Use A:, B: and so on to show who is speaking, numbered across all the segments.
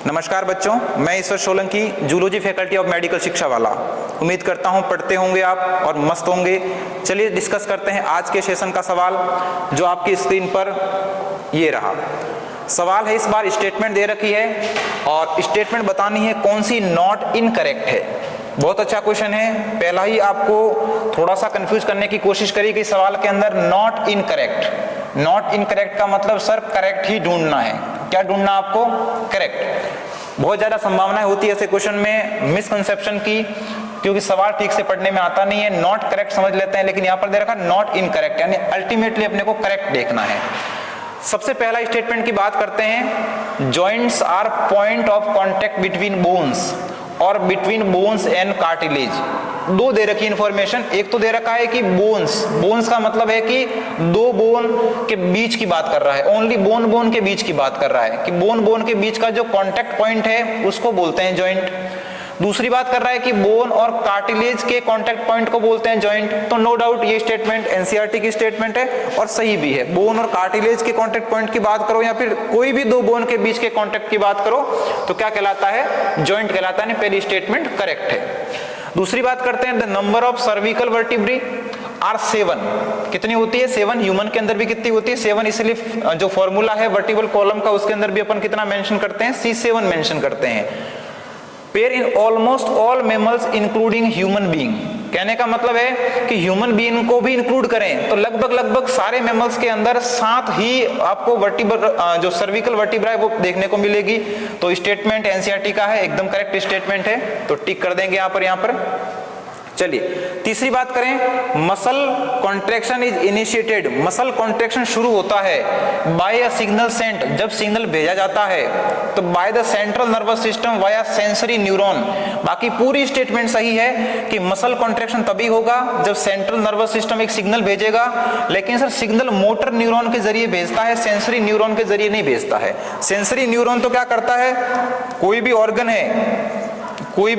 A: नमस्कार बच्चों, मैं Ishwar Solanki, zoology faculty of medical शिक्षा वाला। उम्मीद करता हूं पढ़ते होंगे आप और मस्त होंगे। चलिए डिस्कस करते हैं आज के सेशन का सवाल, जो आपकी स्क्रीन पर ये रहा। सवाल है, इस बार स्टेटमेंट दे रखी है और स्टेटमेंट बतानी है कौन सी नॉट इनकरेक्ट है। बहुत अच्छा क्वेश्चन है। पहला ही आपको थोड़ा सा कंफ्यूज करने की कोशिश करी कि सवाल के अंदर नॉट इनकरेक्ट। नॉट इनकरेक्ट का मतलब सर करेक्ट ही ढूंढना है। क्या ढूंढना आपको? करेक्ट। बहुत ज्यादा संभावनाएं होती है ऐसे क्वेश्चन में मिसकंसेप्शन की, क्योंकि सवाल ठीक से पढ़ने में आता नहीं है। नॉट करेक्ट समझ लेते हैं, लेकिन यहां पर दे रखा नॉट इनकरेक्ट, यानी अल्टीमेटली अपने को करेक्ट देखना है। सबसे पहला स्टेटमेंट की बात करते हैं। Joints are point of contact between bones और बिटवीन बोन्स एंड कार्टिलेज। दो दे रखी इंफॉर्मेशन। एक तो दे रखा है कि बोन्स का मतलब है कि दो बोन के बीच की बात कर रहा है, ओनली बोन के बीच की बात कर रहा है, कि बोन के बीच का जो कांटेक्ट पॉइंट है उसको बोलते हैं जॉइंट। दूसरी बात कर रहा है कि बोन और कार्टिलेज के कांटेक्ट पॉइंट को बोलते हैं जॉइंट। तो नो डाउट ये स्टेटमेंट एनसीईआरटी की स्टेटमेंट है और सही भी है। बोन और कार्टिलेज के कांटेक्ट पॉइंट की बात करो या फिर कोई भी दो बोन के बीच के कांटेक्ट की बात करो तो क्या कहलाता है? जॉइंट कहलाता है। पहली स्टेटमेंट करेक्ट है। दूसरी बात करते हैं, the number of cervical vertebrae are 7। कितनी होती है? 7। ह्यूमन के अंदर भी कितनी होती है? 7। इसलिए जो फॉर्मूला है वर्टिबल कॉलम का उसके अंदर भी अपन कितना मेंशन करते हैं? C7 मेंशन करते हैं। Pair in almost all mammals including human being. कहने का मतलब है कि ह्यूमन बीइंग को भी इंक्लूड करें तो लगभग सारे मैमल्स के अंदर 7 ही आपको वर्टिबल जो सर्विकल वर्टिब्रा है वो देखने को मिलेगी। तो स्टेटमेंट एनसीईआरटी का है, एकदम करेक्ट स्टेटमेंट है, तो टिक कर देंगे यहाँ पर। चलिए तीसरी बात करें, muscle contraction is initiated. Muscle contraction शुरू होता है बाय अ सिग्नल सेंट, जब सिग्नल भेजा जाता है तो by the central nervous system via sensory neuron. बाकी पूरी स्टेटमेंट सही है कि मसल कॉन्ट्रैक्शन तभी होगा जब सेंट्रल नर्वस सिस्टम एक सिग्नल भेजेगा, लेकिन सर सिग्नल मोटर न्यूरॉन के जरिए भेजता है, सेंसरी न्यूरॉन के जरिए नहीं भेजता है। सेंसरी न्यूरॉन तो क्या करता है, कोई भी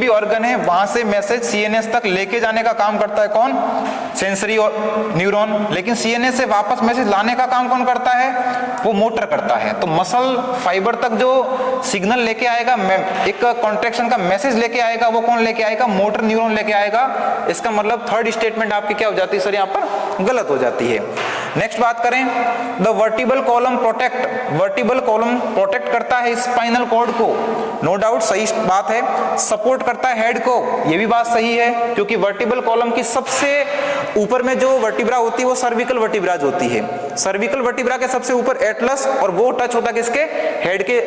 A: ऑर्गन है वहां से मैसेज सीएनएस तक लेके जाने का काम करता है। कौन? Sensory neuron. लेकिन सीएनएस से वापस मैसेज लाने का काम कौन करता है? वो मोटर करता है। तो मसल फाइबर तक जो सिग्नल लेके आएगा, एक कॉन्ट्रैक्शन का मैसेज लेके आएगा, वो कौन लेके आएगा? मोटर न्यूरॉन लेके आएगा। इसका मतलब थर्ड स्टेटमेंट आपकी क्या हो जाती है सर? यहाँ पर गलत हो जाती है। नेक्स्ट बात करें, the vertebral column protect. Vertebral column protect करता है स्पाइनल कॉर्ड को। नो डाउट सही बात है। सपोर्ट करता है हेड को, ये भी बात सही है, क्योंकि वर्टिबल कॉलम की सबसे ऊपर में जो वर्टिब्रा होती है वो सर्विकल वर्टिब्राज होती है। सर्विकल वर्टिब्रा के सबसे ऊपर एटलस, और वो टच होता है किसके? हेड के।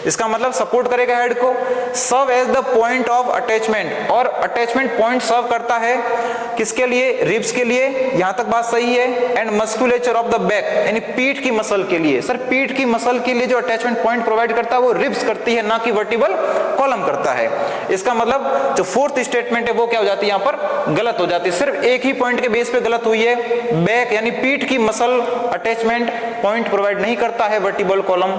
A: इसका मतलब सपोर्ट करेगा हेड को। Serve as the point of attachment, और अटैचमेंट पॉइंट सर्व करता है किसके लिए? रिब्स के लिए। यहां तक बात सही है। And musculature of the back, यानी पीठ की मसल के लिए। सर पीठ की मसल के लिए जो अटैचमेंट पॉइंट प्रोवाइड करता है वो रिब्स करती है, ना कि वर्टिबल कॉलम करता है। इसका मतलब जो फोर्थ स्टेटमेंट है वो क्या हो जाती है? यहाँ पर गलत हो जाती है। सिर्फ एक ही पॉइंट के बेस पे गलत हुई है। बैक यानी पीठ की मसल अटैचमेंट पॉइंट प्रोवाइड नहीं करता है वर्टिबल कॉलम।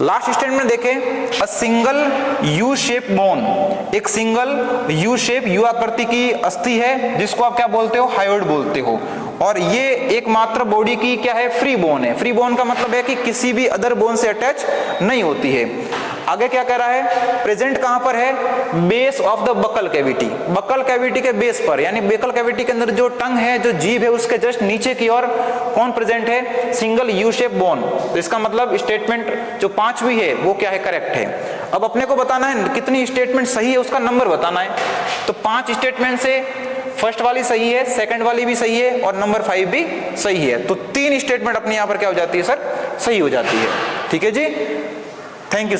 A: लास्ट स्टेटमेंट देखें, a single U shape bone. एक सिंगल यू शेप, यू आकृति की अस्थि है जिसको आप क्या बोलते हो? हायोइड बोलते हो। और ये एकमात्र बॉडी की क्या है? फ्री बोन है। फ्री बोन का मतलब है कि किसी भी अदर बोन से अटैच नहीं होती है। आगे क्या कह रहा है? प्रेजेंट कहां पर है? Base of the buccal cavity. Buccal cavity के बेस पर, यानी बकल कैविटी के अंदर जो टंग है, जो जीभ है, उसके जस्ट नीचे की ओर कौन प्रेजेंट है? Single U shape bone. तो इसका मतलब स्टेटमेंट जो 5वीं है वो क्या है? करेक्ट है। अब अपने को बताना है कितनी स्टेटमेंट सही है, उसका नंबर बताना है। तो 5 स्टेटमेंट से फर्स्ट वाली सही है, सेकंड वाली भी सही है और नंबर 5 भी सही है। तो 3 स्टेटमेंट अपनी यहां पर क्या हो जाती है सर? सही हो जाती है। ठीक है जी, थैंक यू।